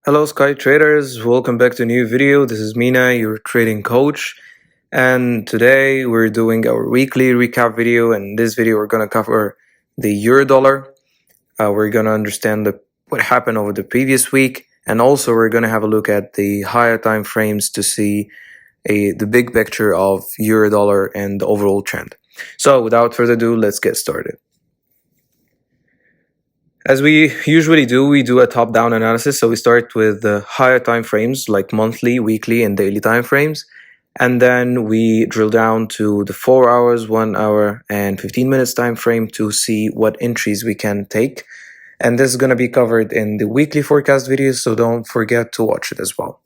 Hello Sky Traders, welcome back to a new video. This is Mina, your trading coach, and today we're doing our weekly recap video. And in this video we're going to cover the euro dollar. We're going to understand what happened over the previous week, and also we're going to have a look at the higher time frames to see the big picture of euro dollar and the overall trend. So without further ado, let's get started. As we usually do, we do a top-down analysis. So we start with the higher time frames like monthly, weekly, and daily time frames. And then we drill down to the 4 hours, 1 hour, and 15 minutes time frame to see what entries we can take. And this is going to be covered in the weekly forecast videos, so don't forget to watch it as well.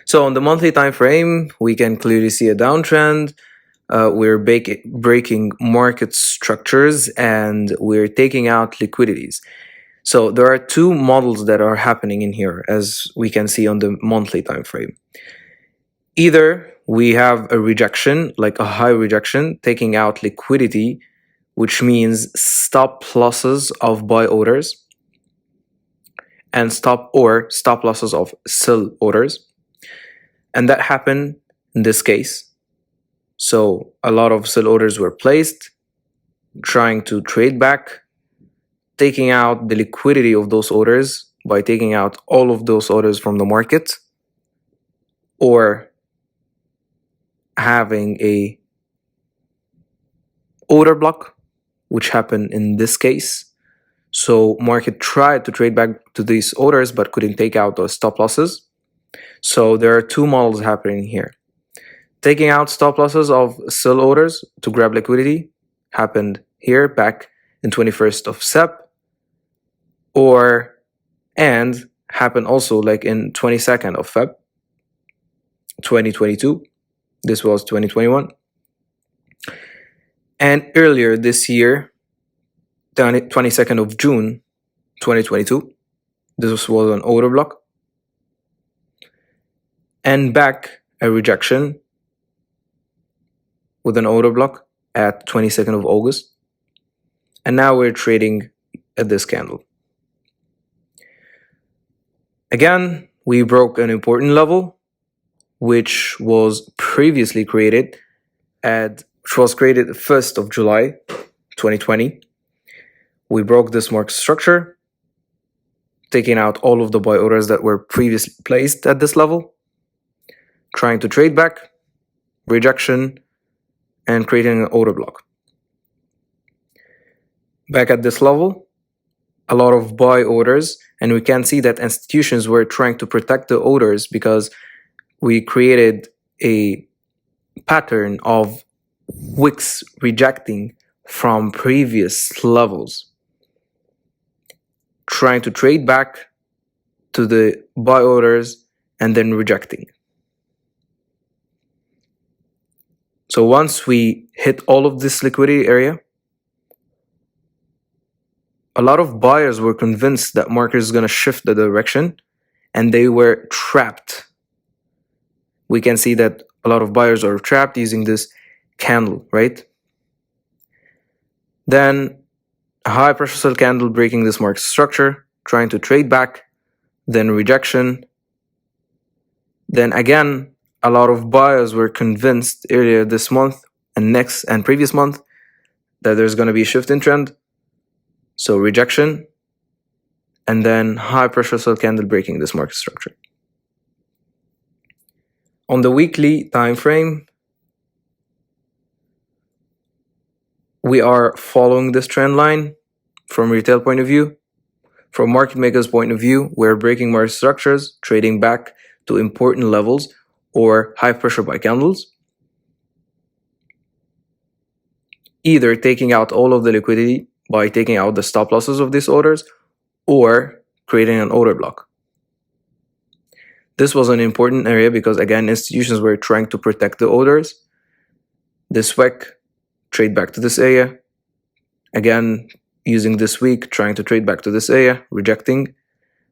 So on the monthly time frame, we can clearly see a downtrend. We're breaking market structures and we're taking out liquidities. So there are two models that are happening in here, as we can see on the monthly time frame. Either we have a rejection, like a high rejection, taking out liquidity, which means stop losses of buy orders and stop losses of sell orders. And that happened in this case. So a lot of sell orders were placed, trying to trade back, taking out the liquidity of those orders by taking out all of those orders from the market, or having a order block, which happened in this case. So market tried to trade back to these orders but couldn't take out those stop losses. So there are two models happening here. Taking out stop losses of sell orders to grab liquidity happened here back in 21st of Sep, and happened also like in 22nd of Feb 2022. This was 2021. And earlier this year, 22nd of June 2022, this was an order block. And back a rejection with an order block at 22nd of August. And now we're trading at this candle. Again, we broke an important level, which was previously created which was created 1st of July 2020. We broke this market structure, taking out all of the buy orders that were previously placed at this level, trying to trade back, rejection, and creating an order block. Back at this level, a lot of buy orders, and we can see that institutions were trying to protect the orders because we created a pattern of wicks rejecting from previous levels, trying to trade back to the buy orders and then rejecting. So once we hit all of this liquidity area, a lot of buyers were convinced that market is going to shift the direction, and they were trapped. We can see that a lot of buyers are trapped using this candle, right? Then a high pressure sell candle breaking this market structure, trying to trade back, then rejection. Then again, a lot of buyers were convinced earlier this month and next and previous month that there's going to be a shift in trend. So rejection, and then high pressure sell candle breaking this market structure. On the weekly time frame, we are following this trend line from retail point of view. From market makers point of view, we're breaking market structures, trading back to important levels or high pressure buy candles, either taking out all of the liquidity by taking out the stop losses of these orders or creating an order block. This was an important area because again, institutions were trying to protect the orders. This wick, trade back to this area. Again, using this week, trying to trade back to this area, rejecting.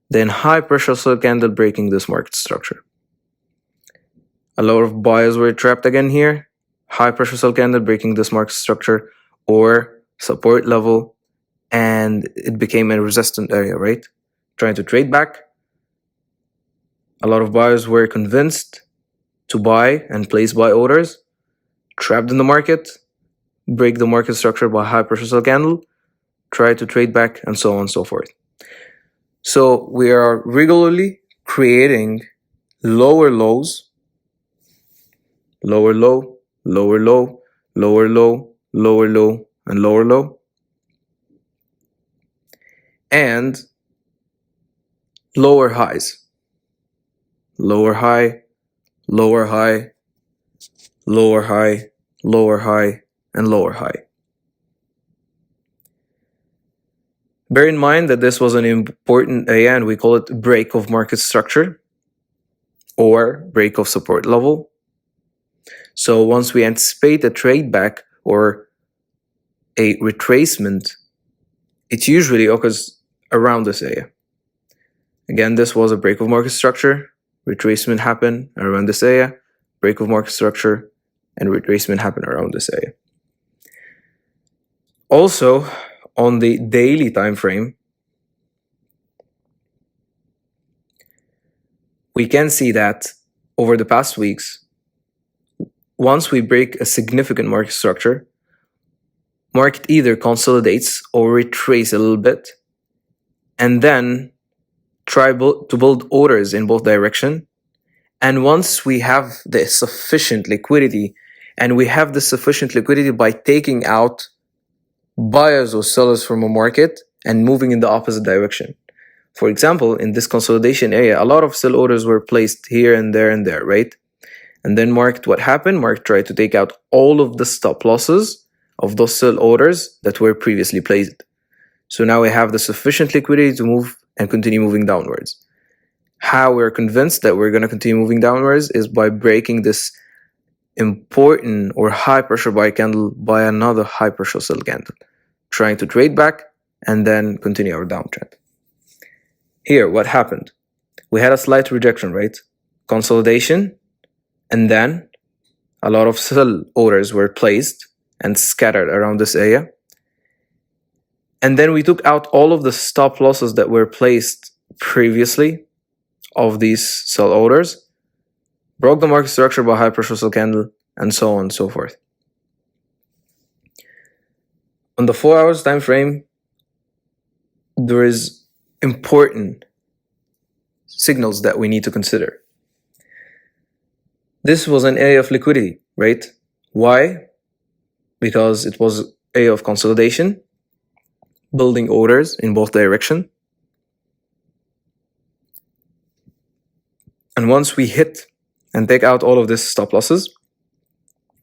Then high pressure sell candle breaking this market structure. A lot of buyers were trapped again here. High pressure sell candle breaking this market structure or support level, and it became a resistant area, right? Trying to trade back, A lot of buyers were convinced to buy and place buy orders, trapped in the market, break the market structure by high pressure sell candle, try to trade back, and so on and so forth. So we are regularly creating lower lows, lower low, lower low, lower low, lower low, and lower low, and lower highs, lower high, lower high, lower high, lower high, and lower high. Bear in mind that this was an important area, and we call it break of market structure or break of support level. So once we anticipate a trade back or a retracement, it usually occurs around this area. Again, this was a break of market structure, retracement happened around this area, break of market structure, and retracement happened around this area. Also, on the daily time frame, we can see that over the past weeks, once we break a significant market structure, market either consolidates or retrace a little bit, and then try to build orders in both directions. And once we have the sufficient liquidity, and we have the sufficient liquidity by taking out buyers or sellers from a market and moving in the opposite direction. For example, in this consolidation area, a lot of sell orders were placed here and there, right? And then what happened? Market tried to take out all of the stop losses of those sell orders that were previously placed. So now we have the sufficient liquidity to move and continue moving downwards. How we're convinced that we're going to continue moving downwards is by breaking this important or high pressure buy candle by another high pressure sell candle, trying to trade back and then continue our downtrend. Here, what happened? We had a slight rejection, right? Consolidation, and then a lot of sell orders were placed and scattered around this area. And then we took out all of the stop losses that were placed previously of these sell orders, broke the market structure by high pressure sell candle, and so on and so forth. On the 4 hours time frame, there is important signals that we need to consider. This was an area of liquidity, right? Why? Because it was an area of consolidation, building orders in both directions. And once we hit and take out all of this stop losses,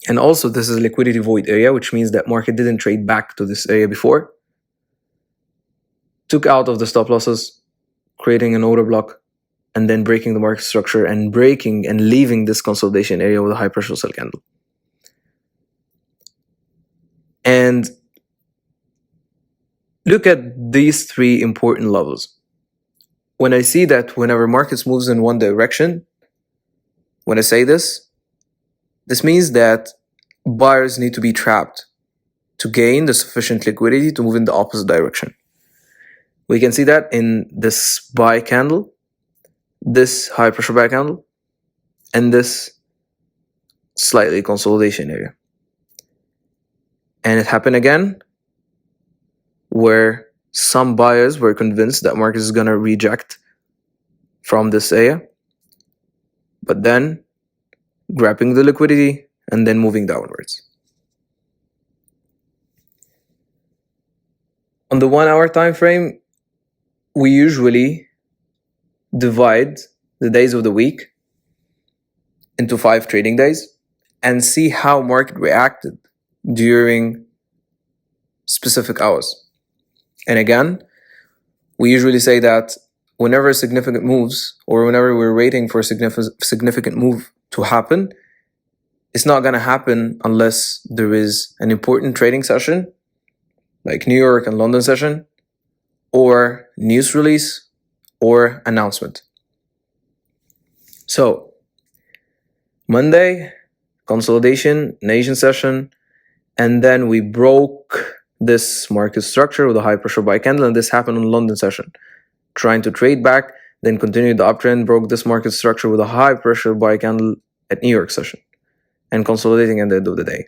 and also this is a liquidity void area, which means that market didn't trade back to this area before, took out of the stop losses, creating an order block, and then breaking the market structure and breaking and leaving this consolidation area with a high pressure sell candle. And look at these three important levels. When I see that whenever markets moves in one direction, when I say this means that buyers need to be trapped to gain the sufficient liquidity to move in the opposite direction. We can see that in this buy candle, this high pressure buy candle, and this slightly consolidation area. And it happened again where some buyers were convinced that market is going to reject from this area, but then grabbing the liquidity and then moving downwards. On the 1 hour time frame, we usually divide the days of the week into 5 trading days and see how market reacted during specific hours. And again, we usually say that whenever significant moves or whenever we're waiting for a significant move to happen, it's not going to happen unless there is an important trading session like New York and London session, or news release, or announcement. So, Monday, consolidation, Asian session, and then we broke this market structure with a high pressure buy candle, and this happened on London session. Trying to trade back, then continued the uptrend, broke this market structure with a high pressure buy candle at New York session, and consolidating at the end of the day.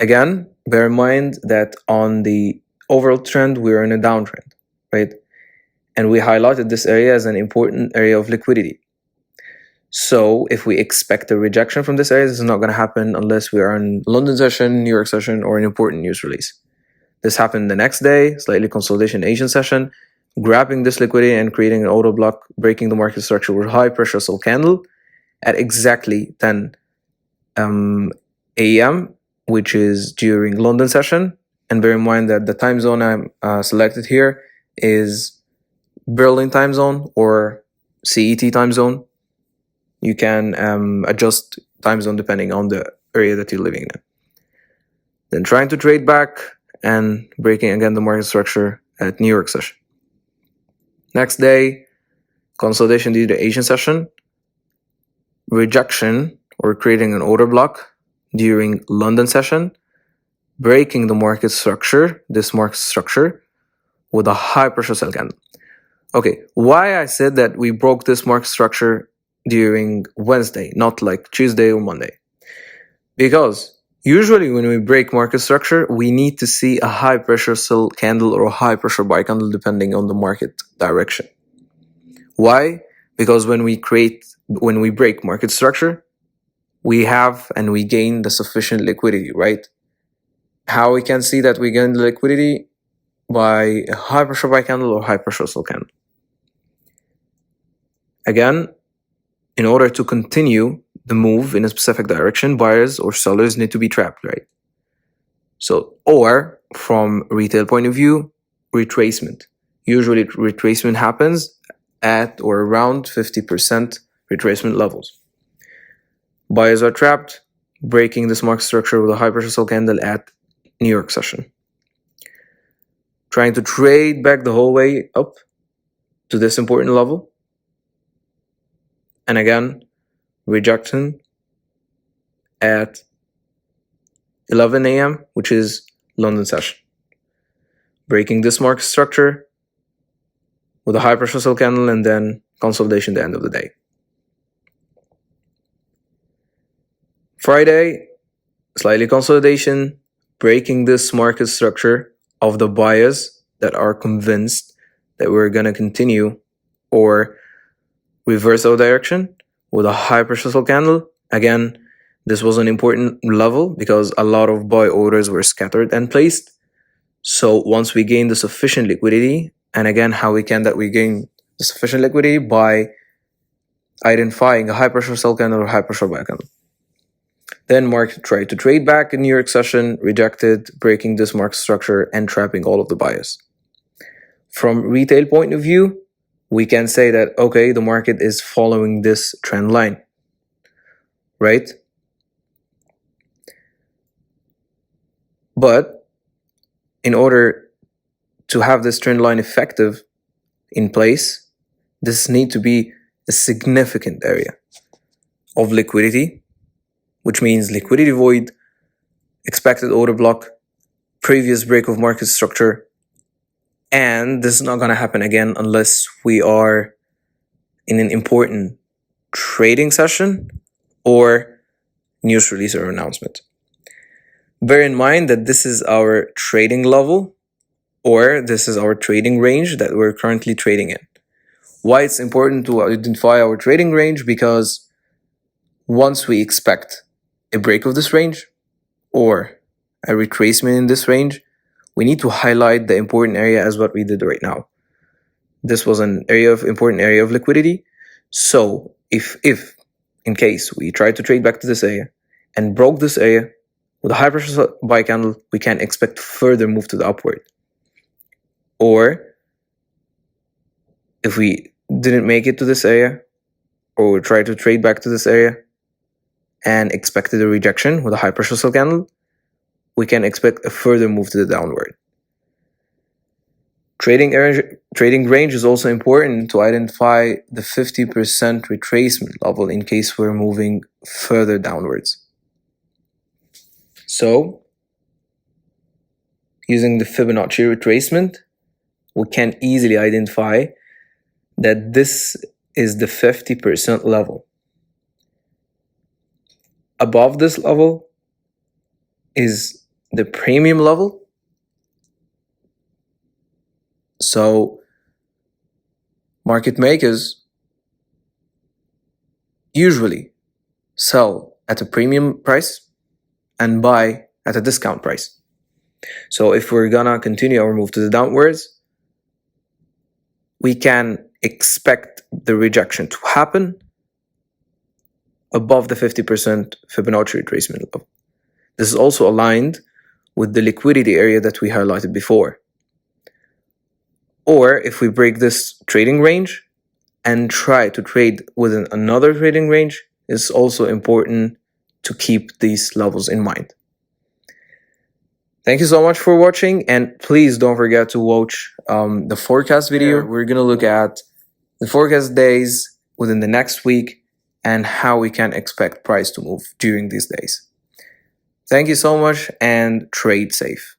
Again, bear in mind that on the overall trend, we're in a downtrend, right? And we highlighted this area as an important area of liquidity. So if we expect a rejection from this area, this is not going to happen unless we are in London session, New York session, or an important news release. This happened the next day, slightly consolidation Asian session, grabbing this liquidity and creating an auto block, breaking the market structure with high pressure sell candle at exactly 10 a.m., which is during London session. And bear in mind that the time zone I'm selected here is Berlin time zone or CET time zone. You can adjust time zone depending on the area that you're living in. Then trying to trade back and breaking again the market structure at New York session. Next day, consolidation due to Asian session, rejection or creating an order block during London session, breaking the market structure, this market structure, with a high pressure sell candle. Okay, why I said that we broke this market structure during Wednesday, not like Tuesday or Monday? Because usually when we break market structure, we need to see a high pressure sell candle or a high pressure buy candle depending on the market direction. Why? Because when we break market structure, we have and we gain the sufficient liquidity, right? How we can see that we gain the liquidity? By a high pressure buy candle or high pressure sell candle. Again, in order to continue the move in a specific direction, buyers or sellers need to be trapped, right? So, or from retail point of view, retracement. Usually retracement happens at or around 50% retracement levels. Buyers are trapped, breaking this market structure with a high pressure sell candle at New York session. Trying to trade back the whole way up to this important level. And again, rejection at 11 a.m., which is London session. Breaking this market structure with a high pressure sell candle and then consolidation at the end of the day. Friday, slightly consolidation, breaking this market structure of the buyers that are convinced that we're going to continue or reverse our direction with a high pressure sell candle. Again, this was an important level because a lot of buy orders were scattered and placed. So once we gain the sufficient liquidity, and again, how we can that we gain the sufficient liquidity by identifying a high pressure sell candle or high pressure buy candle. Then market tried to trade back in New York session, rejected, breaking this market structure and trapping all of the buyers. From retail point of view, we can say that, okay, the market is following this trend line, right? But in order to have this trend line effective in place, this needs to be a significant area of liquidity, which means liquidity void, expected order block, previous break of market structure, and this is not going to happen again unless we are in an important trading session or news release or announcement. Bear in mind that this is our trading level or this is our trading range that we're currently trading in. Why it's important to identify our trading range? Because once we expect a break of this range or a retracement in this range, we need to highlight the important area as what we did right now. This was an important area of liquidity. So if in case we try to trade back to this area and broke this area with a high pressure buy candle, we can expect further move to the upward. Or if we didn't make it to this area or we try to trade back to this area and expected a rejection with a high pressure sell candle, we can expect a further move to the downward. Trading range is also important to identify the 50% retracement level in case we're moving further downwards. So, using the Fibonacci retracement, we can easily identify that this is the 50% level. Above this level is the premium level. So market makers usually sell at a premium price and buy at a discount price. So if we're gonna continue our move to the downwards, we can expect the rejection to happen above the 50% Fibonacci retracement level. This is also aligned with the liquidity area that we highlighted before. Or if we break this trading range and try to trade within another trading range, it's also important to keep these levels in mind. Thank you so much for watching, and please don't forget to watch the forecast video. We're gonna look at the forecast days within the next week and how we can expect price to move during these days. Thank you so much and trade safe.